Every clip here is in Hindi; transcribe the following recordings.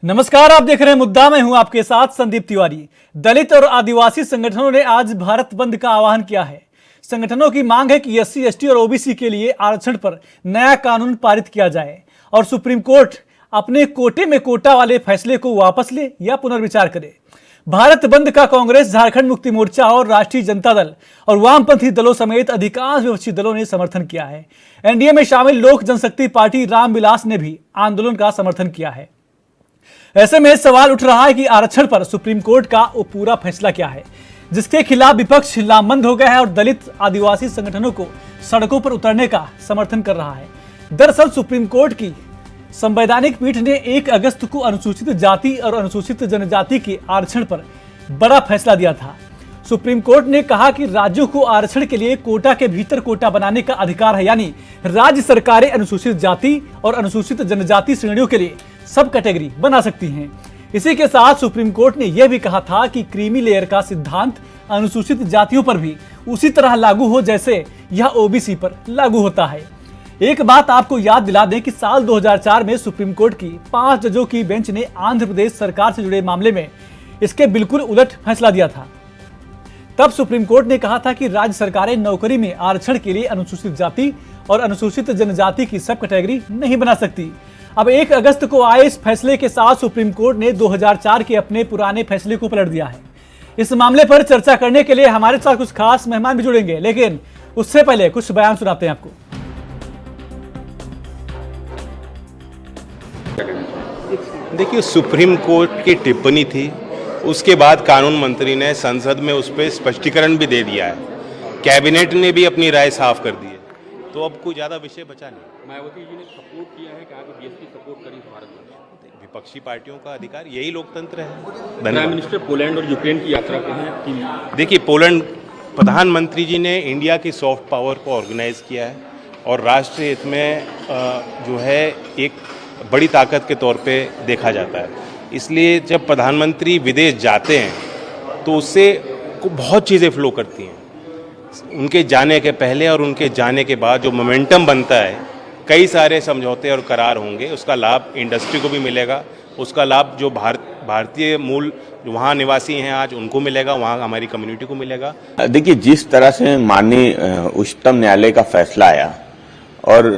नमस्कार, आप देख रहे हैं मुद्दा। मैं हूं आपके साथ संदीप तिवारी। दलित और आदिवासी संगठनों ने आज भारत बंद का आह्वान किया है। संगठनों की मांग है कि एससी, एसटी और ओबीसी के लिए आरक्षण पर नया कानून पारित किया जाए और सुप्रीम कोर्ट अपने कोटे में कोटा वाले फैसले को वापस ले या पुनर्विचार करे। भारत बंद का कांग्रेस, झारखंड मुक्ति मोर्चा और राष्ट्रीय जनता दल और वामपंथी दलों समेत अधिकांश विपक्षी दलों ने समर्थन किया है। एनडीए में शामिल लोक जनशक्ति पार्टी रामविलास ने भी आंदोलन का समर्थन किया है। ऐसे में सवाल उठ रहा है कि आरक्षण पर सुप्रीम कोर्ट का वो पूरा फैसला क्या है जिसके खिलाफ विपक्ष लामबंद हो गया है और दलित आदिवासी संगठनों को सड़कों पर उतरने का समर्थन कर रहा है। दरअसल सुप्रीम कोर्ट की संवैधानिक पीठ ने 1 अगस्त को अनुसूचित जाति और अनुसूचित जनजाति के आरक्षण पर बड़ा फैसला दिया था। सुप्रीम कोर्ट ने कहा कि राज्यों को आरक्षण के लिए कोटा के भीतर कोटा बनाने का अधिकार है, यानी राज्य सरकारें अनुसूचित जाति और अनुसूचित जनजाति श्रेणियों के लिए सब कैटेगरी बना सकती हैं। इसी के साथ सुप्रीम कोर्ट ने यह भी कहा था कि क्रीमी लेयर का सिद्धांत अनुसूचित जातियों पर भी उसी तरह लागू हो जैसे यह ओबीसी पर लागू होता है। एक बात आपको याद दिला दें कि साल 2004 में सुप्रीम कोर्ट की 5 जजों की बेंच ने आंध्र प्रदेश सरकार से जुड़े मामले में इसके बिल्कुल उलट फैसला दिया था। तब सुप्रीम कोर्ट ने कहा था कि राज्य सरकारें नौकरी में आरक्षण के लिए अनुसूचित जाति और अनुसूचित जनजाति की सब कैटेगरी नहीं बना सकती। अब 1 अगस्त को आए इस फैसले के साथ सुप्रीम कोर्ट ने 2004 के अपने पुराने फैसले को पलट दिया है। इस मामले पर चर्चा करने के लिए हमारे साथ कुछ खास मेहमान भी जुड़ेंगे, लेकिन उससे पहले कुछ बयान सुनाते हैं आपको। देखिए, सुप्रीम कोर्ट की टिप्पणी थी, उसके बाद कानून मंत्री ने संसद में उस पर स्पष्टीकरण भी दे दिया है। कैबिनेट ने भी अपनी राय साफ कर दी है, तो अब कोई ज़्यादा विषय बचा नहीं। मायावती जी ने सपोर्ट किया है, कहा कि बीएसपी सपोर्ट करी भारत में। विपक्षी पार्टियों का अधिकार, यही लोकतंत्र है। प्राइम मिनिस्टर पोलैंड और यूक्रेन की यात्रा पे हैं। देखिए, पोलैंड प्रधानमंत्री जी ने इंडिया की सॉफ्ट पावर को ऑर्गेनाइज किया है और राष्ट्रीय हित में जो है एक बड़ी ताकत के तौर पे देखा जाता है। इसलिए जब प्रधानमंत्री विदेश जाते हैं तो उससे बहुत चीज़ें फ्लो करती हैं। उनके जाने के पहले और उनके जाने के बाद जो मोमेंटम बनता है, कई सारे समझौते और करार होंगे। उसका लाभ इंडस्ट्री को भी मिलेगा, उसका लाभ जो भारतीय मूल वहाँ निवासी हैं आज उनको मिलेगा, वहाँ हमारी कम्युनिटी को मिलेगा। देखिए, जिस तरह से माननीय उच्चतम न्यायालय का फैसला आया और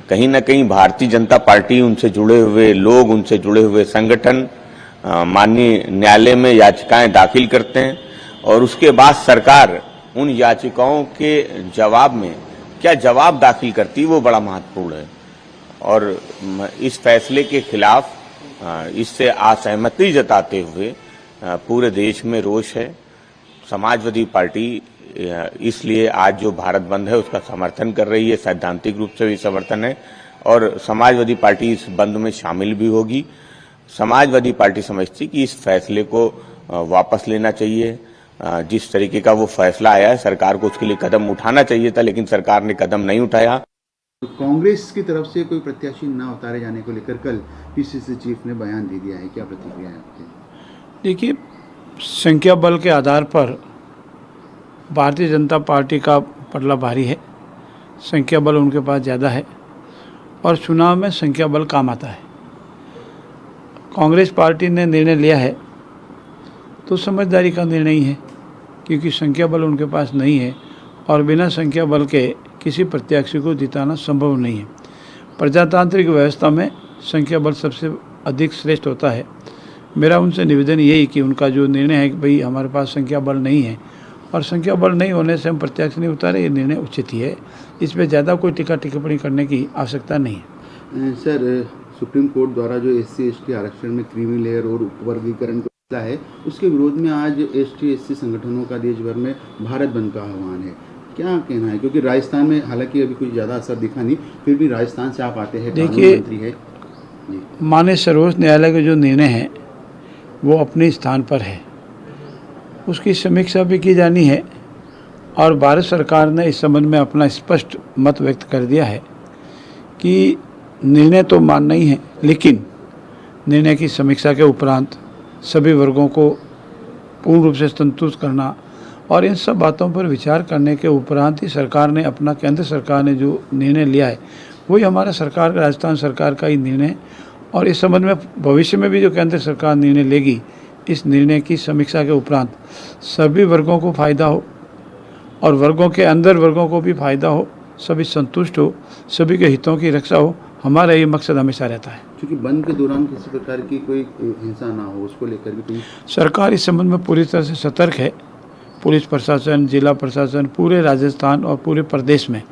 कहीं ना कहीं भारतीय जनता पार्टी, उनसे जुड़े हुए लोग, उनसे जुड़े हुए संगठन माननीय न्यायालय में याचिकाएं दाखिल करते हैं और उसके बाद सरकार उन याचिकाओं के जवाब में क्या जवाब दाखिल करती है, वो बड़ा महत्वपूर्ण है। और इस फैसले के खिलाफ इससे असहमति जताते हुए पूरे देश में रोष है। समाजवादी पार्टी इसलिए आज जो भारत बंद है उसका समर्थन कर रही है, सैद्धांतिक रूप से भी समर्थन है और समाजवादी पार्टी इस बंद में शामिल भी होगी। समाजवादी पार्टी समझती कि इस फैसले को वापस लेना चाहिए। जिस तरीके का वो फैसला आया है, सरकार को उसके लिए कदम उठाना चाहिए था, लेकिन सरकार ने कदम नहीं उठाया। कांग्रेस की तरफ से कोई प्रत्याशी न उतारे जाने को लेकर कल पीसीसी चीफ ने बयान दे दिया है, क्या प्रतिक्रिया है आपकी? देखिए, संख्या बल के आधार पर भारतीय जनता पार्टी का पलड़ा भारी है। संख्या बल उनके पास ज़्यादा है और चुनाव में संख्या बल काम आता है। कांग्रेस पार्टी ने निर्णय लिया है तो समझदारी का निर्णय ही है, क्योंकि संख्या बल उनके पास नहीं है और बिना संख्या बल के किसी प्रत्याशी को जिताना संभव नहीं है। प्रजातांत्रिक व्यवस्था में संख्या बल सबसे अधिक श्रेष्ठ होता है। मेरा उनसे निवेदन यही कि उनका जो निर्णय है कि भाई हमारे पास संख्या बल नहीं है और संख्या बल नहीं होने से हम प्रत्याशी नहीं उतारे, ये निर्णय उचित ही है। इस पर ज़्यादा कोई टीका टिप्पणी करने की आवश्यकता नहीं है। सर, सुप्रीम कोर्ट द्वारा जो एससी एसटी आरक्षण में क्रीमी लेयर और उपवर्गीकरण का है, उसके विरोध में आज एसटी एससी संगठनों का देश भर में भारत बंद का आह्वान है, क्या कहना है? क्योंकि राजस्थान में हालांकि अभी कोई ज़्यादा असर दिखा नहीं, फिर भी राजस्थान से आप आते हैं, देखिए, माननीय सर्वोच्च न्यायालय का जो निर्णय है वो अपने स्थान पर है, उसकी समीक्षा भी की जानी है और भारत सरकार ने इस संबंध में अपना स्पष्ट मत व्यक्त कर दिया है कि निर्णय तो मानना ही है, लेकिन निर्णय की समीक्षा के उपरांत सभी वर्गों को पूर्ण रूप से संतुष्ट करना और इन सब बातों पर विचार करने के उपरांत ही सरकार ने अपना, केंद्र सरकार ने जो निर्णय लिया है वही हमारा सरकार, राजस्थान सरकार का ही निर्णय। और इस संबंध में भविष्य में भी जो केंद्र सरकार निर्णय लेगी, इस निर्णय की समीक्षा के उपरांत सभी वर्गों को फायदा हो और वर्गों के अंदर वर्गों को भी फायदा हो, सभी संतुष्ट हो, सभी के हितों की रक्षा हो, हमारा ये मकसद हमेशा रहता है। क्योंकि बंद के दौरान किसी प्रकार की कोई हिंसा ना हो, उसको लेकर भी कहीं सरकार इस संबंध में पूरी तरह से सतर्क है। पुलिस प्रशासन, जिला प्रशासन, पूरे राजस्थान और पूरे प्रदेश में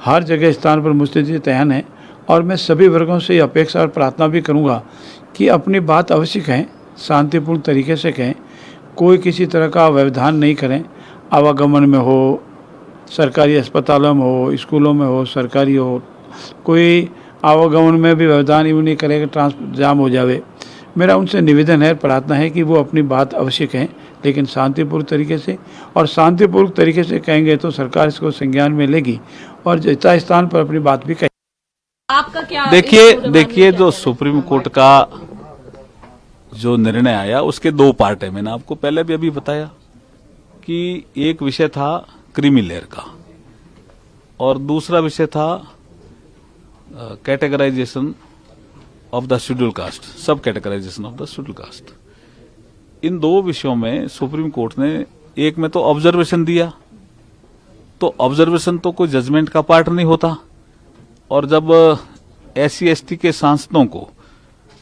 हर जगह स्थान पर मुस्तैदी तैयार है और मैं सभी वर्गों से ये अपेक्षा और प्रार्थना भी करूंगा कि अपनी बात अवश्य कहें, शांतिपूर्ण तरीके से कहें, कोई किसी तरह का व्यवधान नहीं करें। आवागमन में हो, सरकारी अस्पतालों में हो, स्कूलों में हो, सरकारी हो, कोई आवागमन में भी व्यवधान यूँ नहीं करेगा ट्रांसपोर्ट जाम हो जावे। मेरा उनसे निवेदन है, प्रार्थना है कि वो अपनी बात अवश्य कहें, लेकिन शांतिपूर्ण तरीके से, और शांतिपूर्ण तरीके से कहेंगे तो सरकार इसको संज्ञान में लेगी और यथा स्थान पर अपनी बात भी कहेगी। आपका क्या देखिए जो सुप्रीम कोर्ट का जो निर्णय आया उसके दो पार्ट है। मैंने आपको पहले भी अभी बताया कि एक विषय था क्रीमी लेयर का और दूसरा विषय था categorisation of the schedule caste, sub categorisation of the schedule caste. इन दो विषयों में सुप्रीम कोर्ट ने एक में तो ऑब्जर्वेशन दिया, तो ऑब्जर्वेशन तो कोई जजमेंट का पार्ट नहीं होता। और जब SC/ST के सांसदों को,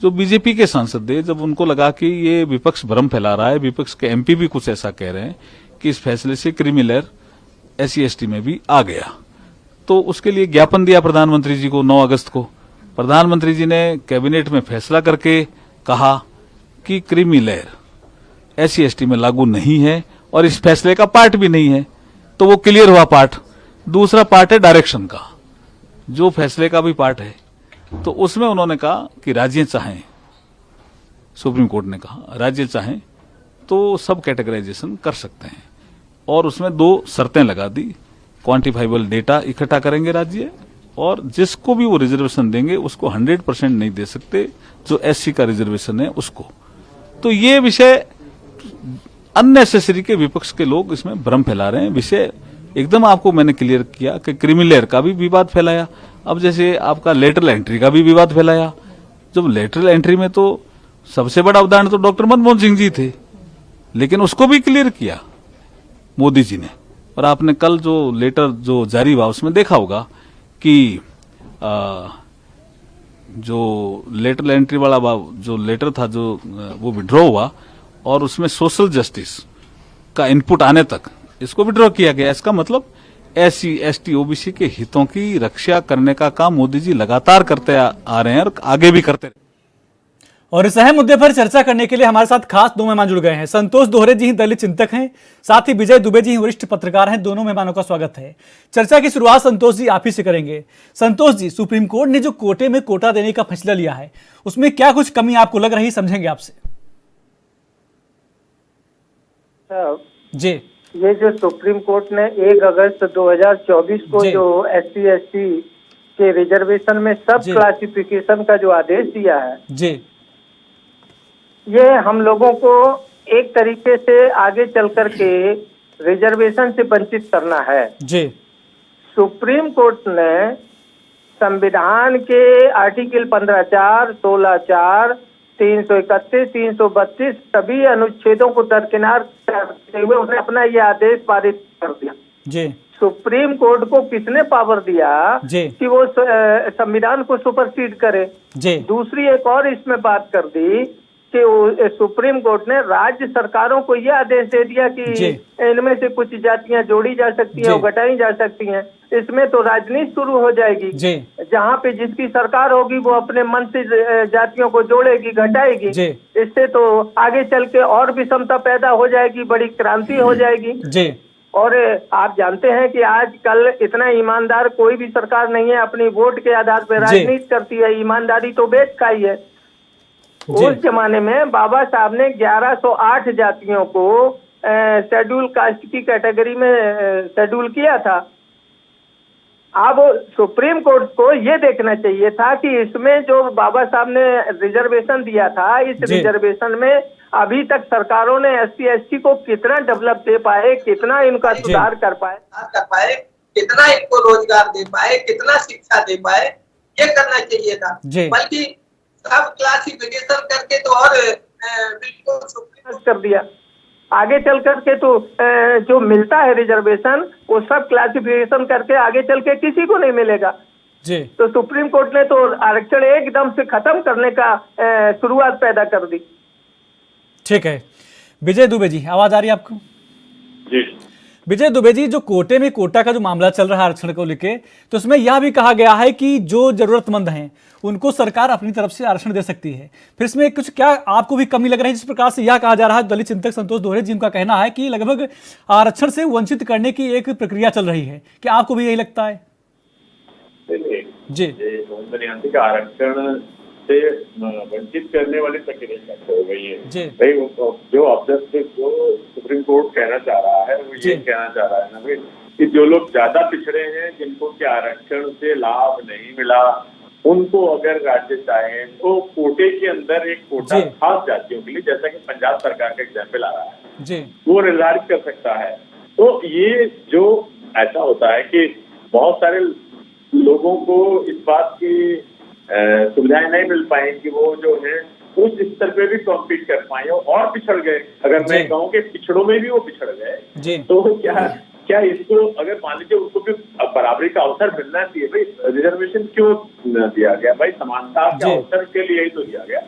जो बीजेपी के सांसद थे, जब उनको लगा कि ये विपक्ष भ्रम फैला रहा है, विपक्ष के MP भी कुछ ऐसा कह रहे हैं कि इस फैसले से क्रीमी लेयर SC/ST में भी आ गया, तो उसके लिए ज्ञापन दिया प्रधानमंत्री जी को 9 अगस्त को। प्रधानमंत्री जी ने कैबिनेट में फैसला करके कहा कि क्रीमी लेयर SC/ST में लागू नहीं है और इस फैसले का पार्ट भी नहीं है, तो वो क्लियर हुआ पार्ट। दूसरा पार्ट है डायरेक्शन का, जो फैसले का भी पार्ट है, तो उसमें उन्होंने कहा कि राज्य चाहें, सुप्रीम कोर्ट ने कहा राज्य चाहें तो सब कैटेगराइजेशन कर सकते हैं, और उसमें 2 शर्तें लगा दी। क्वांटिफाइबल डेटा इकट्ठा करेंगे राज्य, और जिसको भी वो रिजर्वेशन देंगे उसको 100% नहीं दे सकते, जो SC का रिजर्वेशन है उसको। तो ये विषय अननेसेसरी के विपक्ष के लोग इसमें भ्रम फैला रहे हैं। विषय एकदम आपको मैंने क्लियर किया कि क्रीमी लेयर का भी विवाद फैलाया। अब जैसे आपका लेटरल एंट्री का भी विवाद फैलाया। जब लेटरल एंट्री में तो सबसे बड़ा उदाहरण तो डॉक्टर मनमोहन सिंह जी थे, लेकिन उसको भी क्लियर किया मोदी जी ने। और आपने कल जो लेटर जो जारी हुआ उसमें देखा होगा कि जो लेटरल एंट्री वाला जो लेटर था, जो वो विड्रॉ हुआ, और उसमें सोशल जस्टिस का इनपुट आने तक इसको विड्रॉ किया गया। इसका मतलब SC/ST OBC के हितों की रक्षा करने का काम मोदी जी लगातार करते आ रहे हैं और आगे भी करते रहे। और इस अहम मुद्दे पर चर्चा करने के लिए हमारे साथ खास 2 मेहमान जुड़ गए हैं। संतोष दोहरे जी दलित चिंतक हैं, साथ ही विजय दुबे जी वरिष्ठ पत्रकार हैं। दोनों मेहमानों का स्वागत है। चर्चा की शुरुआत संतोष जी आप ही से करेंगे। संतोष जी, सुप्रीम कोर्ट ने जो कोटे में कोटा देने का फैसला लिया है, उसमें क्या कुछ कमी आपको लग रही, समझेंगे आपसे जी। ये जो सुप्रीम कोर्ट ने 1 अगस्त 2024 को जो SC/ST के रिजर्वेशन में सब क्लासिफिकेशन का जो आदेश दिया है जी, ये हम लोगों को एक तरीके से आगे चल कर के रिजर्वेशन से वंचित करना है जी। सुप्रीम कोर्ट ने संविधान के आर्टिकल 15(4), 16(4), 331, 332 सभी अनुच्छेदों को दरकिनार करते हुए उसने अपना ये आदेश पारित कर दिया जी। सुप्रीम कोर्ट को किसने पावर दिया कि वो संविधान को सुपरसीड करे जी। दूसरी एक और इसमें बात कर दी कि सुप्रीम कोर्ट ने राज्य सरकारों को यह आदेश दे दिया कि इनमें से कुछ जातियां जोड़ी जा सकती हैं और घटाई जा सकती हैं। इसमें तो राजनीति शुरू हो जाएगी। जहां पे जिसकी सरकार होगी वो अपने मन से जातियों को जोड़ेगी, घटाएगी। इससे तो आगे चल के और विषमता पैदा हो जाएगी, बड़ी क्रांति हो जाएगी। और आप जानते हैं कि आजकल इतना ईमानदार कोई भी सरकार नहीं है, अपनी वोट के आधार पर राजनीति करती है। ईमानदारी तो बेच खाई है। उस जमाने में बाबा साहब ने 1108 जातियों को शेड्यूल कास्ट की कैटेगरी में शेड्यूल किया था। अब सुप्रीम कोर्ट को ये देखना चाहिए था कि इसमें जो बाबा साहब ने रिजर्वेशन दिया था, इस रिजर्वेशन में अभी तक सरकारों ने SC/ST को कितना डेवलप दे पाए, कितना इनका सुधार कर पाए, कितना इनको रोजगार दे पाए, कितना शिक्षा दे पाए, ये करना चाहिए था। बल्कि सब क्लासिफिकेशन करके तो और बिल्कुल सुप्रीम कर दिया। आगे चल करके तो जो मिलता है रिजर्वेशन वो सब क्लासिफिकेशन करके आगे चल के किसी को नहीं मिलेगा जी। तो सुप्रीम कोर्ट ने तो आरक्षण एकदम से खत्म करने का शुरुआत पैदा कर दी। ठीक है, विजय दुबे जी आवाज आ रही है आपको? जी विजय दुबे जी, जो कोटे में कोटा का जो मामला चल रहा है आरक्षण को लेके, तो उसमें यह भी कहा गया है कि जो जरूरतमंद हैं उनको सरकार अपनी तरफ से आरक्षण दे सकती है। फिर इसमें कुछ क्या आपको भी कमी लग रही है? जिस प्रकार से यह कहा जा रहा है, दलित चिंतक संतोष दोहरे जी का कहना है कि लगभग आरक्षण से वंचित करने की एक प्रक्रिया चल रही है, क्या आपको भी यही लगता है? जी, नोटबंदी का आरक्षण से वंचित करने वाली प्रक्रिया हो गई है जी। भाई जो ऑब्जेक्टिव जो सुप्रीम कोर्ट कहना चाह रहा है वो ये कहना चाह रहा है ना भाई कि जो लोग ज्यादा पिछड़े हैं, जिनको के आरक्षण से लाभ नहीं मिला, उनको अगर राज्य चाहे तो कोटे के अंदर एक कोटा खास जातियों के लिए, जैसा कि पंजाब सरकार का एग्जाम्पल आ रहा है जी, वो निर्धारित कर सकता है। तो ये जो ऐसा होता है कि बहुत सारे लोगों को इस बात की सुविधाएं नहीं मिल पाई कि वो जो है उस स्तर पे भी कॉम्पीट कर पाए और पिछड़ गए। अगर मैं कहूँ कि पिछड़ों में भी वो पिछड़ गए तो क्या इसको अगर मान लीजिए उनको भी बराबरी का अवसर मिलना चाहिए। भाई रिजर्वेशन क्यों दिया गया? भाई समानता के अवसर के लिए ही तो दिया गया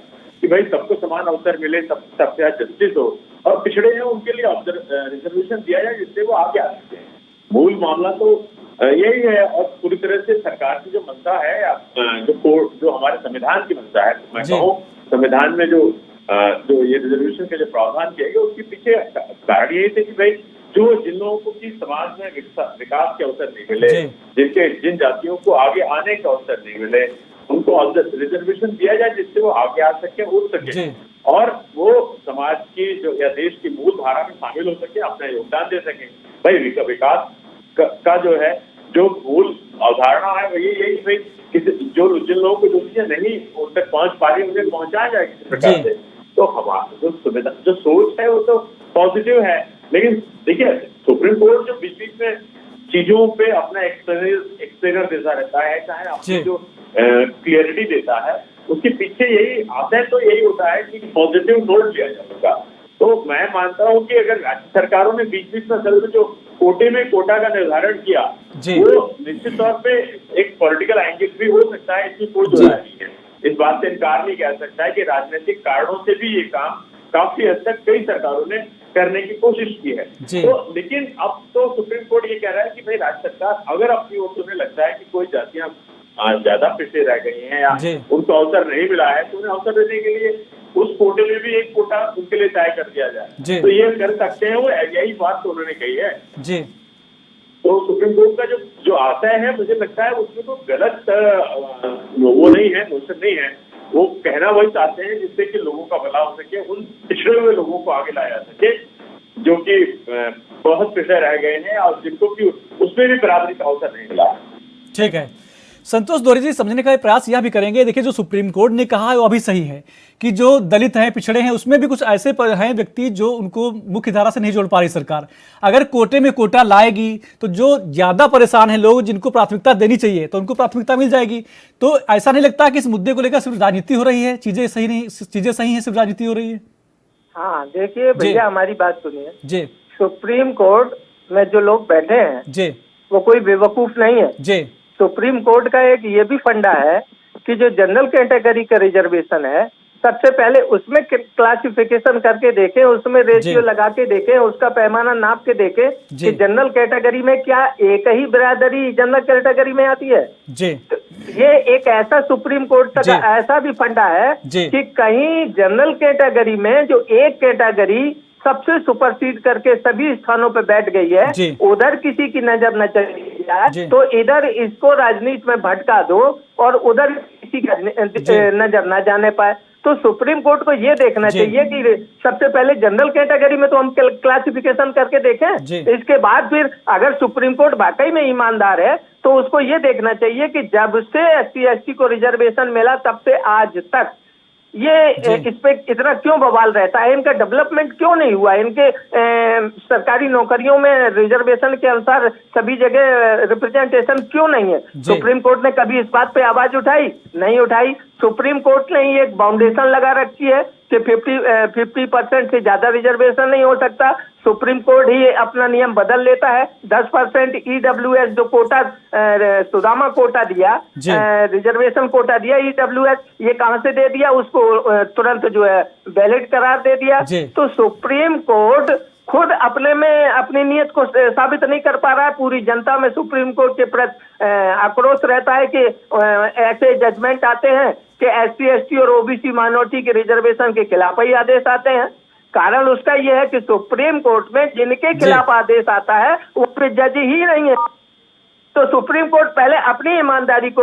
कि भाई सबको समान अवसर मिले, सबसे जस्टिस हो, और पिछड़े हैं उनके लिए रिजर्वेशन दिया जाए जिससे वो आगे आ सकते हैं। मूल मामला तो यही है। और पूरी तरह से सरकार की जो मंशा है, जो हमारे संविधान की मंशा है, मैं कहूँ संविधान में जो ये रिजर्वेशन के जो प्रावधान किए गए उसके पीछे कारण यही थे कि भाई जिन लोगों को की समाज में विकास के अवसर नहीं मिले, जिन जातियों को आगे आने का अवसर नहीं मिले, उनको रिजर्वेशन दिया जाए जिससे वो आगे आ सके, उठ सके और वो समाज की जो या देश की मूल धारा में शामिल हो सके, अपना योगदान दे सके। भाई विकास का जो है जो मूल अवधारणा है वो यही भाई जिन लोगों को जो चीजें नहीं उन तक पहुंच पा रही उन्हें पहुंचाया जाए किसी प्रकार से। तो हमारा जो सोच है वो तो पॉजिटिव है, लेकिन देखिए सुप्रीम कोर्ट जो बीच बीच में चीजों पे अपना एक्सप्लेनर देता रहता है, चाहे अपनी जो क्लियरिटी देता है, उसके पीछे यही आशय तो यही होता है कि पॉजिटिव नोट लिया जाएगा। तो मैं मानता हूँ कि अगर राज्य सरकारों ने बीच बीच में असल में जो कोटे में कोटा का निर्धारण किया वो निश्चित तौर पे एक पॉलिटिकल एंगल भी हो सकता है, इसमें कोई दो राय नहीं है। इस बात से इनकार नहीं किया सकता है कि राजनीतिक कारणों से भी ये काम काफी हद तक कई सरकारों ने करने की कोशिश की है। तो लेकिन अब तो सुप्रीम कोर्ट ये कह रहा है कि भाई राज्य सरकार अगर अपनी ओर से उन्हें लगता है कि कोई जातियां ज्यादा पिछड़े रह गई हैं या उनको अवसर नहीं मिला है, तो उन्हें अवसर देने के लिए उस कोटे में भी एक कोटा उनके लिए तय कर दिया जाए, तो ये कर सकते हैं। वो यही बात तो उन्होंने कही है जी। तो सुप्रीम कोर्ट का जो आशय है, मुझे लगता है उसमें तो गलत वो नहीं है, नोशन नहीं है। वो कहना वही चाहते हैं जिससे कि लोगों का भला हो सके, उन पिछड़े हुए लोगों को आगे लाया जा सके जो कि बहुत पिछड़े रह गए हैं और जिनको कि उसमें भी बराबरी का अवसर नहीं मिला। ठीक है, संतोष दोहरे जी समझने का प्रयास यह भी करेंगे। देखिए जो सुप्रीम कोर्ट ने कहा है वो अभी सही है कि जो दलित हैं, पिछड़े हैं, उसमें भी कुछ ऐसे हैं व्यक्ति जो उनको मुख्य धारा से नहीं जोड़ पा रही सरकार। अगर कोटे में कोटा लाएगी तो जो ज्यादा परेशान हैं लोग, जिनको प्राथमिकता देनी चाहिए, तो उनको प्राथमिकता मिल जाएगी। तो ऐसा नहीं लगता कि इस मुद्दे को लेकर सिर्फ राजनीति हो रही है, चीजें सही नहीं, चीजें सही है, सिर्फ राजनीति हो रही है? हाँ देखिए भैया, हमारी बात सुनिए जी। सुप्रीम कोर्ट में जो लोग बैठे हैं जी, वो कोई बेवकूफ नहीं है जी। सुप्रीम कोर्ट का एक ये भी फंडा है कि जो जनरल कैटेगरी का रिजर्वेशन है, सबसे पहले उसमें क्लासिफिकेशन करके देखें, उसमें रेशियो लगा के देखें, उसका पैमाना नाप के देखें कि जनरल कैटेगरी में क्या एक ही बिरादरी जनरल कैटेगरी में आती है जी। तो ये एक ऐसा सुप्रीम कोर्ट का ऐसा भी फंडा है कि कहीं जनरल कैटेगरी में जो एक कैटेगरी सबसे सुपरसीड करके सभी स्थानों पे बैठ गई है, उधर किसी की नजर न चली जाए, तो इधर इसको राजनीति में भटका दो और उधर किसी की नजर न जाने पाए। तो सुप्रीम कोर्ट को ये देखना चाहिए कि सबसे पहले जनरल कैटेगरी में तो हम क्लासिफिकेशन करके देखें, इसके बाद फिर अगर सुप्रीम कोर्ट वाकई में ईमानदार है तो उसको ये देखना चाहिए कि जब से SC ST को रिजर्वेशन मिला तब से आज तक ये इस पे इतना क्यों बवाल रहता है, इनका डेवलपमेंट क्यों नहीं हुआ, इनके सरकारी नौकरियों में रिजर्वेशन के अनुसार सभी जगह रिप्रेजेंटेशन क्यों नहीं है? सुप्रीम कोर्ट ने कभी इस बात पे आवाज उठाई? नहीं उठाई। सुप्रीम कोर्ट ने ये एक बाउंडेशन लगा रखी है कि 50% से ज्यादा रिजर्वेशन नहीं हो सकता। सुप्रीम कोर्ट ही अपना नियम बदल लेता है। 10% EWS जो कोटा सुदामा कोटा दिया, रिजर्वेशन कोटा दिया, EWS ये कहां से दे दिया? उसको तुरंत जो है वैलिड करार दे दिया। तो सुप्रीम कोर्ट खुद अपने में अपनी नीयत को साबित नहीं कर पा रहा है। पूरी जनता में सुप्रीम कोर्ट के प्रति आक्रोश रहता है कि ऐसे जजमेंट आते हैं कि SC ST और OBC माइनॉरिटी के रिजर्वेशन के खिलाफ ही आदेश आते हैं। कारण उसका यह है कि सुप्रीम कोर्ट में जिनके खिलाफ आदेश आता है वो जज ही नहीं है। तो सुप्रीम कोर्ट पहले अपनी ईमानदारी को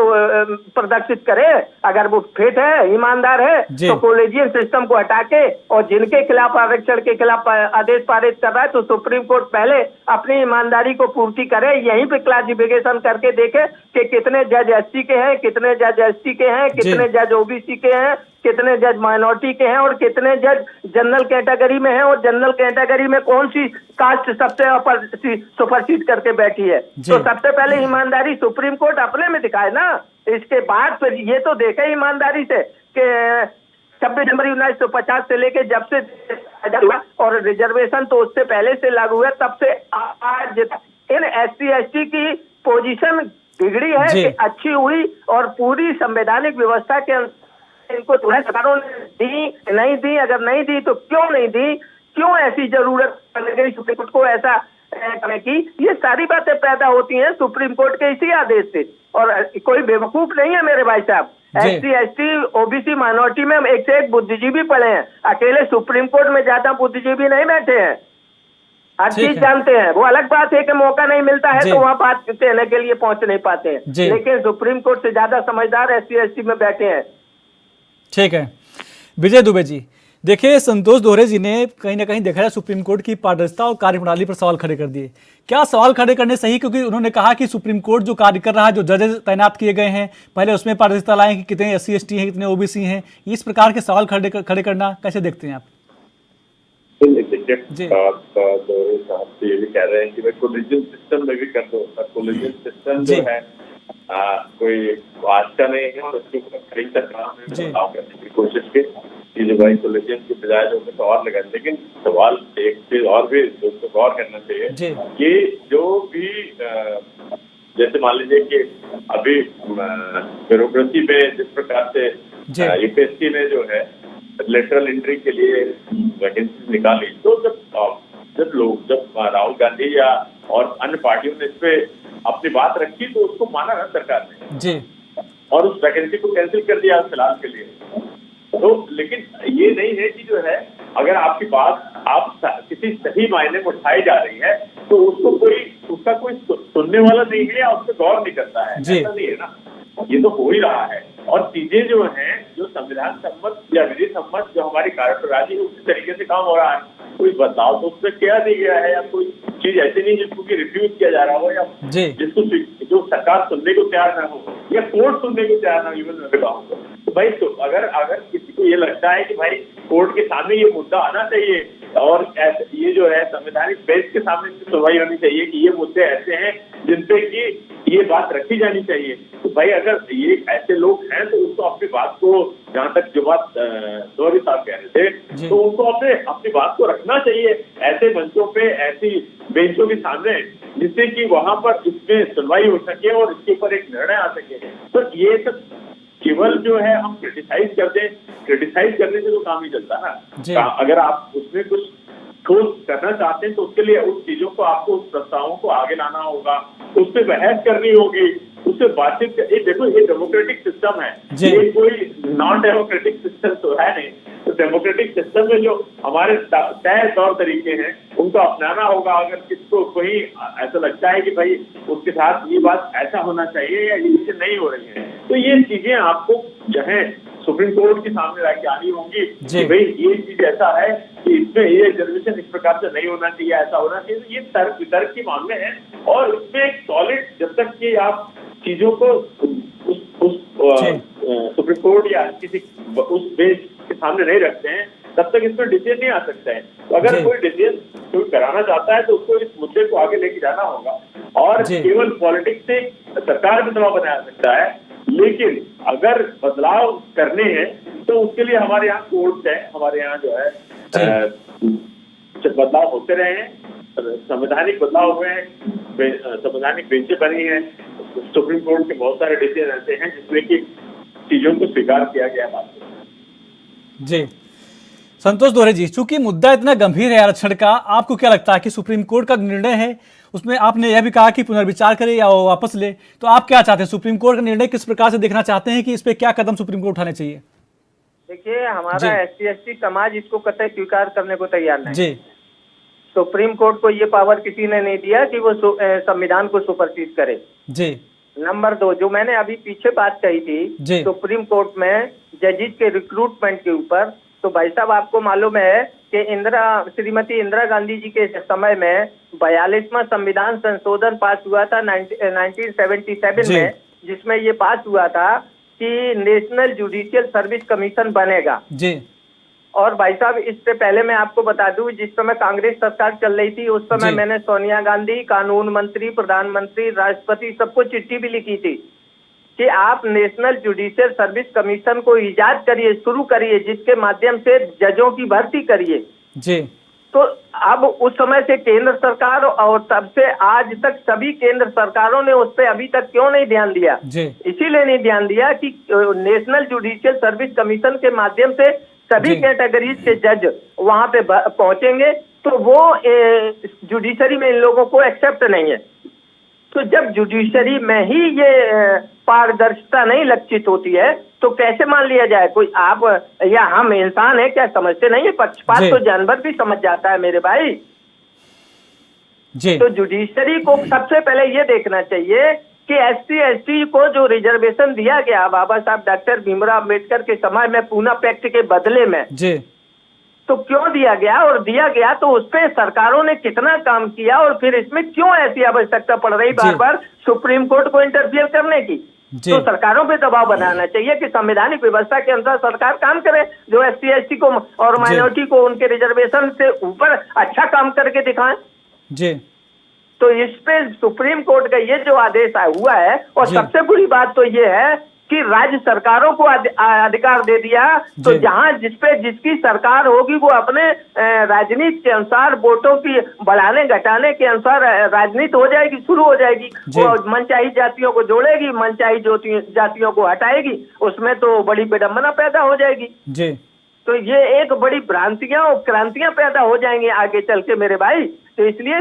प्रदर्शित करे। अगर वो फिट है, ईमानदार है, तो कॉलेजियन सिस्टम को हटा के और जिनके खिलाफ आरक्षण के खिलाफ आदेश पारित कर रहा है तो सुप्रीम कोर्ट पहले अपनी ईमानदारी को पूर्ति करे। यहीं पे क्लासिफिकेशन करके देखे कि कितने जज SC के हैं, कितने जज ST के हैं, कितने जज OBC के हैं, कितने जज माइनॉरिटी के हैं और कितने जज जनरल कैटेगरी में हैं, और जनरल कैटेगरी में कौन सी कास्ट सबसे सुपरसीड करके बैठी है। तो सबसे पहले ईमानदारी सुप्रीम कोर्ट अपने में दिखाए ना। इसके बाद फिर ये तो देखे ईमानदारी से कि 26 जनवरी 1950 से लेके जब से हुआ और रिजर्वेशन तो उससे पहले से लागू हुआ, तब से आज इन SC ST की पोजीशन बिगड़ी है कि अच्छी हुई, और पूरी संवैधानिक व्यवस्था के इनको जो है सरकारों ने दी नहीं दी, अगर नहीं दी तो क्यों नहीं दी, क्यों ऐसी जरूरत पड़ गई सुप्रीम कोर्ट को ऐसा करने की? ये सारी बातें पैदा होती हैं सुप्रीम कोर्ट के इसी आदेश से। और कोई बेवकूफ नहीं है मेरे भाई साहब। SC ST OBC माइनॉरिटी में एक से एक बुद्धिजीवी पड़े हैं। अकेले सुप्रीम कोर्ट में ज्यादा बुद्धिजीवी नहीं बैठे हैं, हर चीज जानते हैं। वो अलग बात है कि मौका नहीं मिलता है तो वहाँ बात कहने के लिए पहुंच नहीं पाते हैं, लेकिन सुप्रीम कोर्ट से ज्यादा समझदार SC ST में बैठे हैं। ठीक है विजय दुबे जी, देखिए संतोष दोहरे जी ने कहीं ना कहीं देखा है सुप्रीम कोर्ट की पारदर्शिता और कार्यप्रणाली पर सवाल खड़े कर दिए। क्या सवाल खड़े करने सही? क्योंकि उन्होंने कहा कि सुप्रीम कोर्ट जो कार्य कर रहा है, जो जजेस तैनात किए गए हैं, पहले उसमें पारदर्शिता लाएं कि कितने SC ST हैं, कितने OBC हैं। इस प्रकार के सवाल खड़े करना कैसे देखते हैं आप? दोहरे साहब तो ये भी कह रहे हैं कि भाई कोलिजन सिस्टम में भी कर दो। कोलिजन सिस्टम जो है कोई आज का नहीं है, और उसके ऊपर कई सरकार ने बदलाव करने की कोशिश की कि जो भाई कोलिजन की बजाय जो कुछ और लगाए। लेकिन सवाल एक चीज और भी दोस्तों को और करना चाहिए कि जो भी जैसे मान लीजिए कि अभी ब्यूरोक्रेसी में जिस प्रकार से UPSC ने जो है लेटरल एंट्री के लिए वैकेंसी निकाली, तो जब राहुल गांधी या और अन्य पार्टियों ने इस पे अपनी बात रखी तो उसको माना ना सरकार ने और उस वैकेंसी को कैंसिल कर दिया फिलहाल के लिए। तो लेकिन ये नहीं है कि जो है अगर आपकी बात आप किसी सही मायने में उठाई जा रही है तो उसका कोई सुनने वाला नहीं है या उस पर गौर नहीं करता है, ऐसा नहीं है ना। ये तो हो ही रहा है, और चीजें जो हैं जो संविधान सम्मत या विधि सम्मत जो हमारी कार्यप्रणाली है उसी तरीके से काम हो रहा है। कोई बदलाव तो उसमें किया नहीं गया है, या कोई चीज ऐसी नहीं जिसको कि रिफ्यूज किया जा रहा हो, या जिसको जो सरकार सुनने को तैयार न हो या कोर्ट सुनने को तैयार न हो। इवन मैं बताऊँ तो भाई तो अगर किसी को ये लगता है कि भाई कोर्ट के सामने ये मुद्दा आना चाहिए और ये जो है संवैधानिक बेंच के सामने सुनवाई होनी चाहिए कि ये मुद्दे ऐसे हैं जिनपे कि ये बात रखी जानी चाहिए, तो भाई अगर ये ऐसे लोग हैं तो उसको अपनी बात को, जहाँ तक जो बात दोहरी साहब कह रहे थे, तो उनको अपनी बात को रखना चाहिए ऐसे मंचों पे, ऐसी बेंचों के सामने, जिससे कि वहां पर इसमें सुनवाई हो सके और इसके ऊपर एक निर्णय आ सके। तो ये सब केवल जो है हम क्रिटिसाइज करने से तो काम ही चलता ना। अगर आप उसमें कुछ ठोस करना चाहते हैं तो उसके लिए उस चीजों को आपको, उस प्रस्तावों को आगे लाना होगा, उस पर बहस करनी होगी, उससे बातचीत देखो ये डेमोक्रेटिक सिस्टम है, ये कोई नॉन डेमोक्रेटिक सिस्टम तो है नहीं। तो डेमोक्रेटिक सिस्टम में जो हमारे तय तौर तरीके हैं उनको अपनाना होगा। अगर किसको कोई ऐसा लगता है कि भाई उसके साथ ये बात ऐसा होना चाहिए या ये चीजें नहीं हो रही है, तो ये चीजें आपको जो है सुप्रीम कोर्ट के सामने लाके आनी होंगी कि भाई ये चीज ऐसा है कि इसमें ये रिजर्वेशन इस प्रकार से नहीं होना चाहिए, ऐसा होना चाहिए। तो ये तर्क वितर्क के मामले हैं, और उसमें एक सॉलिड, जब तक कि आप चीजों को उस सुप्रीम कोर्ट या किसी उस बेस के सामने नहीं रखते हैं तब तक इसमें डिसीजन नहीं आ सकता है। तो अगर कोई डिसीजन कोई कराना चाहता है तो उसको इस मुद्दे को आगे लेके जाना होगा और केवल पॉलिटिक्स से सरकार भी दबाव बनाया सकता है, लेकिन अगर बदलाव करने हैं तो उसके लिए हमारे यहाँ कोर्ट है, हमारे यहाँ जो है बदलाव होते रहे हैं, संवैधानिक बदलाव हुए हैं, संवैधानिक बेंचें बनी है, सुप्रीम कोर्ट के बहुत सारे डिसीजन ऐसे हैं जिसमें कि चीजों को स्वीकार किया गया है। जी संतोष दोहरे जी, चूंकि मुद्दा इतना गंभीर है आरक्षण का, आपको क्या लगता है कि सुप्रीम कोर्ट का निर्णय है, उसमें आपने यह भी कहा कि पुनर्विचार करे या वापस ले, तो आप क्या चाहते हैं? सुप्रीम कोर्ट का निर्णय किस प्रकार से देखना चाहते हैं कि इस पे क्या कदम सुप्रीम कोर्ट उठाने चाहिए? देखिए, हमारा SC/ST समाज इसको कतई स्वीकार करने को तैयार नहीं। जी सुप्रीम कोर्ट को ये पावर किसी ने नहीं दिया कि वो संविधान को सुपरसीड करे। जी नंबर 2, जो मैंने अभी पीछे बात कही थी सुप्रीम कोर्ट में जजेस के रिक्रूटमेंट के ऊपर, तो भाई साहब आपको मालूम है कि श्रीमती इंदिरा गांधी जी के समय में 42वां संविधान संशोधन पास हुआ था 1977 में, जिसमें ये पास हुआ था कि नेशनल जुडिशियल सर्विस कमीशन बनेगा। जी और भाई साहब इससे पहले मैं आपको बता दूं, जिस समय कांग्रेस सरकार चल रही थी उस समय मैंने सोनिया गांधी, कानून मंत्री, प्रधानमंत्री, राष्ट्रपति सबको चिट्ठी भी लिखी थी कि आप नेशनल जुडिशियल सर्विस कमीशन को इजाद करिए, शुरू करिए, जिसके माध्यम से जजों की भर्ती करिए। जी तो अब उस समय से केंद्र सरकार और तब से आज तक सभी केंद्र सरकारों ने उस पर अभी तक क्यों नहीं ध्यान दिया? इसीलिए नहीं ध्यान दिया कि नेशनल जुडिशियल सर्विस कमीशन के माध्यम से सभी कैटेगरीज के जज वहां पे पहुंचेंगे, तो वो जुडिशरी में इन लोगों को एक्सेप्ट नहीं है। तो जब जुडिशरी में ही ये पारदर्शिता नहीं लक्षित होती है तो कैसे मान लिया जाए? कोई आप या हम इंसान है क्या समझते नहीं है? पक्षपात तो जानवर भी समझ जाता है मेरे भाई। तो जुडिशरी को सबसे पहले ये देखना चाहिए कि SC/ST को जो रिजर्वेशन दिया गया बाबा साहब डॉक्टर भीमराव अम्बेडकर के समय में पूना पैक्ट के बदले में, तो क्यों दिया गया? और दिया गया तो उस पर सरकारों ने कितना काम किया और फिर इसमें क्यों ऐसी आवश्यकता पड़ रही बार बार सुप्रीम कोर्ट को इंटरफियर करने की? तो सरकारों पे दबाव बनाना चाहिए कि संवैधानिक व्यवस्था के अनुसार सरकार काम करे, जो SC/ST को और माइनॉरिटी को उनके रिजर्वेशन से ऊपर अच्छा काम करके दिखाएं। तो इस पे सुप्रीम कोर्ट का ये जो आदेश हुआ है, और सबसे बुरी बात तो ये है कि राज्य सरकारों को अधिकार दे दिया, तो जहां जिसकी सरकार होगी वो अपने राजनीति के अनुसार वोटों की बढ़ाने घटाने के अनुसार राजनीति हो जाएगी, शुरू हो जाएगी। वो मनचाही जातियों को जोड़ेगी, मनचाही जातियों को हटाएगी, उसमें तो बड़ी विडंबना पैदा हो जाएगी। तो ये एक बड़ी भ्रांतियां और क्रांतियां पैदा हो जाएंगी आगे चल के मेरे भाई। तो इसलिए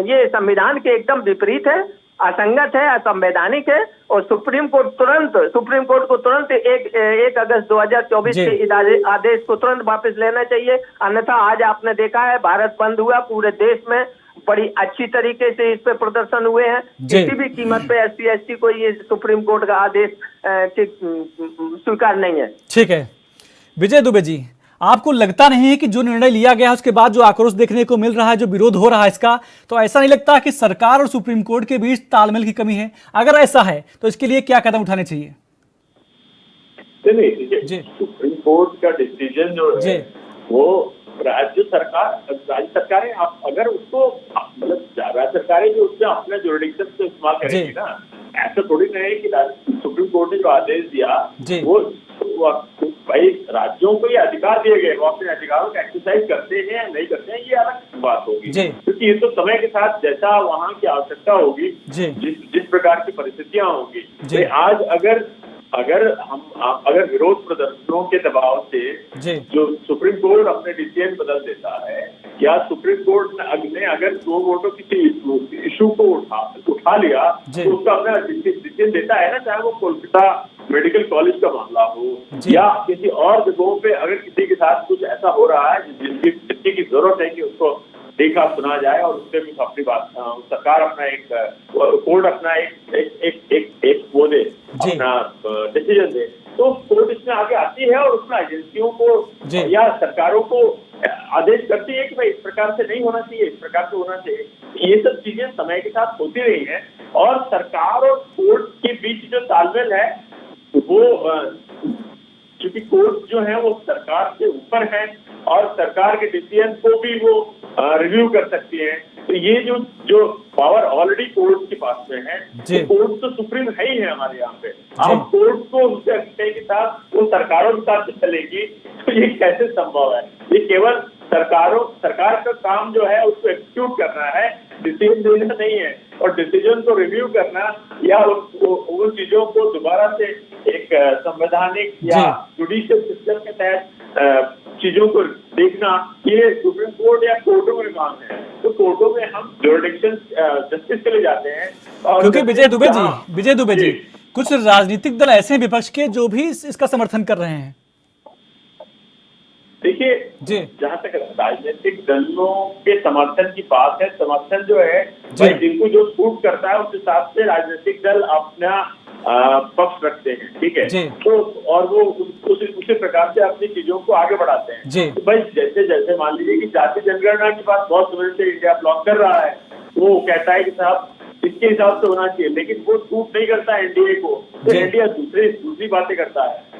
ये संविधान के एकदम विपरीत है, असंगत है, असंवैधानिक है, और सुप्रीम कोर्ट को तुरंत 1 अगस्त 2024 के आदेश को तुरंत वापस लेना चाहिए। अन्यथा आज आपने देखा है भारत बंद हुआ, पूरे देश में बड़ी अच्छी तरीके से इस पे प्रदर्शन हुए हैं। किसी भी कीमत पे SC/ST को ये सुप्रीम कोर्ट का आदेश स्वीकार नहीं है। ठीक है विजय दुबे जी, आपको लगता नहीं है कि जो निर्णय लिया गया है उसके बाद जो आक्रोश देखने को मिल रहा है, जो विरोध हो रहा है इसका, तो ऐसा नहीं लगता कि सरकार और सुप्रीम कोर्ट के बीच तालमेल की कमी है? अगर ऐसा है तो इसके लिए क्या कदम उठाने चाहिए? नहीं, सुप्रीम कोर्ट का डिसीजन जो है वो राज्य सरकारें अगर उसको मतलब राज्य सरकारें जो उसमें अपने जुरिडिक्शन से इस्तेमाल करेंगी ना, ऐसा थोड़ी नहीं है कि सुप्रीम कोर्ट ने जो आदेश दिया वो भाई राज्यों को ये अधिकार दिए गए, वो अपने अधिकारों का एक्सरसाइज करते हैं या नहीं करते हैं, ये अलग बात होगी, क्योंकि ये तो समय के साथ जैसा वहाँ की आवश्यकता होगी, जिस प्रकार की परिस्थितियां होंगी। आज अगर विरोध प्रदर्शनों के दबाव से जो सुप्रीम कोर्ट अपने डिसीजन बदल देता है, या सुप्रीम कोर्ट ने अगर 2 वोटों किसी इशू को उठा लिया तो उसका अपना डिसीजन देता है ना, चाहे वो कोलकाता मेडिकल कॉलेज का मामला हो या किसी और जगहों पे अगर किसी के साथ कुछ ऐसा हो रहा है जिसकी की जरूरत है कि उसको देखा सुना जाए और उससे कुछ अपनी बात सरकार अपना एक कोर्ट अपना एक वो दे, अपना डिसीजन दे, तो कोर्ट इसमें आगे आती है और उसमें एजेंसियों को या सरकारों को आदेश करती है कि भाई इस प्रकार से नहीं होना चाहिए, इस प्रकार से होना चाहिए। ये सब चीजें समय के साथ होती रही हैं और सरकार और कोर्ट के बीच जो तालमेल है वो क्योंकि कोर्ट जो है वो सरकार से ऊपर है और सरकार के डिसीजन को भी वो रिव्यू कर सकती है। तो ये जो पावर ऑलरेडी कोर्ट के पास में है, तो कोर्ट तो सुप्रीम है ही है हमारे यहाँ पे। अब कोर्ट को उससे रखने के साथ वो सरकारों के साथ चलेगी, तो ये कैसे संभव है? ये केवल सरकार का काम जो है उसको एक्सिक्यूट करना है, डिसीजन देना नहीं है। और डिसीजन को रिव्यू करना या उन चीजों को दोबारा से एक संवैधानिक या जुडिशियल सिस्टम के तहत चीजों को देखना, ये सुप्रीम कोर्ट या कोर्टों में काम है। तो कोर्टों में हम जुरिडिक्शन जस्टिस के लिए जाते हैं। और क्योंकि विजय दुबे जी कुछ राजनीतिक दल ऐसे हैं विपक्ष के जो भी इसका समर्थन कर रहे हैं। देखिए, जहाँ तक राजनीतिक दलों के समर्थन की बात है, समर्थन जो है भाई जिनको जो सूट करता है उस हिसाब से राजनीतिक दल अपना पक्ष रखते हैं, ठीक है। तो और वो उसी प्रकार से अपनी चीजों को आगे बढ़ाते हैं। तो भाई जैसे मान लीजिए कि जाति जनगणना की बात बहुत समय से इंडिया ब्लॉक कर रहा है, वो कहता है कि साहब इसके हिसाब से होना चाहिए, लेकिन वो सूट नहीं करता एनडीए को। तो इंडिया दूसरी बातें करता है।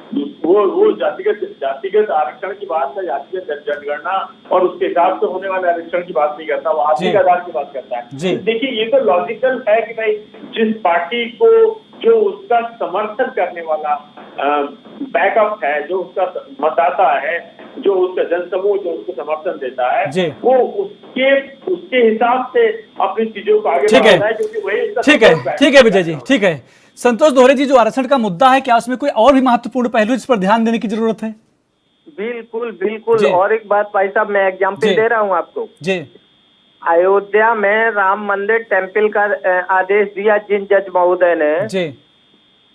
वो जातिगत आरक्षण की बात है, जातिगत जनगणना और उसके हिसाब से होने वाले आरक्षण की बात नहीं करता, वो आर्थिक आधार की बात करता है। देखिए, ये तो लॉजिकल है कि भाई जिस पार्टी को जो उसका समर्थन करने वाला बैकअप है, जो उसका मतदाता है, जो उसका जनसमूह जो उसको समर्थन देता है, वो उसके हिसाब से अपनी चीजों को आगे बढ़ाता है, क्योंकि वही ठीक है विजय जी, ठीक है। संतोष दोहरे जी, जो आरक्षण का मुद्दा है, क्या उसमें कोई और भी महत्वपूर्ण पहलू जिस पर ध्यान देने की जरूरत है? बिल्कुल। और एक बात भाई साहब, मैं एग्जाम्पल दे रहा हूँ आपको। अयोध्या में राम मंदिर टेम्पल का आदेश दिया जिन जज महोदय ने,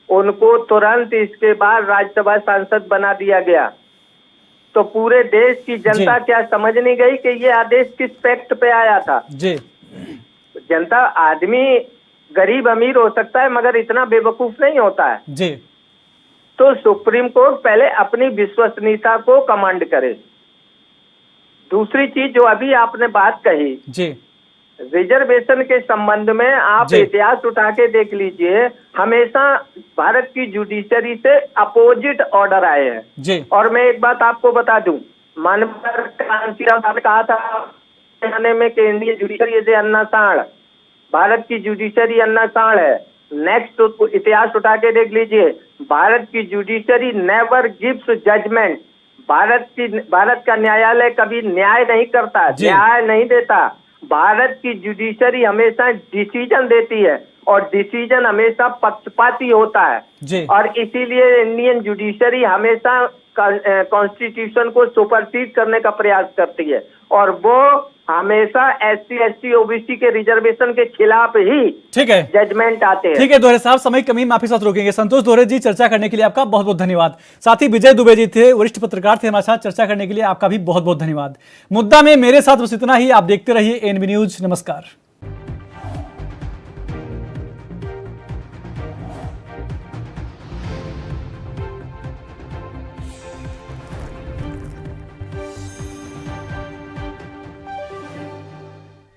उनको तुरंत इसके बाद राज्यसभा सांसद बना दिया गया। तो पूरे देश की जनता क्या समझ नहीं गई कि ये आदेश किस फैक्ट पे आया था? जनता, आदमी गरीब अमीर हो सकता है मगर इतना बेवकूफ नहीं होता है। तो सुप्रीम कोर्ट पहले अपनी विश्वसनीयता को कमांड करे। दूसरी चीज जो अभी आपने बात कही, रिजर्वेशन के संबंध में आप इतिहास उठा के देख लीजिए, हमेशा भारत की जुडिशरी से अपोजिट ऑर्डर आए हैं। और मैं एक बात आपको बता दूं, माननीय कांशीराम साहब ने कहा था में कि इंडियन जुडिशरी इज अन्ना सांड, भारत की जुडिशरी अन्ना सांड है। नेक्स्ट इतिहास उठा के देख लीजिए, भारत की judiciary never gives judgement. Bharat का न्यायालय कभी न्याय नहीं करता, न्याय नहीं देता। भारत की जुडिशरी हमेशा डिसीजन देती है और डिसीजन हमेशा पक्षपाती होता है। और इसीलिए इंडियन जुडिशरी हमेशा कॉन्स्टिट्यूशन को सुपरसीड करने का प्रयास करती है और वो हमेशा SC ST OBC के रिजर्वेशन के खिलाफ ही जजमेंट आते हैं। ठीक है दोहरे साहब, समय कमी, माफी साथ रोकेंगे। संतोष दोहरे जी, चर्चा करने के लिए आपका बहुत बहुत धन्यवाद। साथ ही विजय दुबे जी थे, वरिष्ठ पत्रकार थे, हमारे साथ चर्चा करने के लिए आपका भी बहुत बहुत धन्यवाद। मुद्दा में मेरे साथ बस इतना ही। आप देखते रहिए ANB न्यूज। नमस्कार।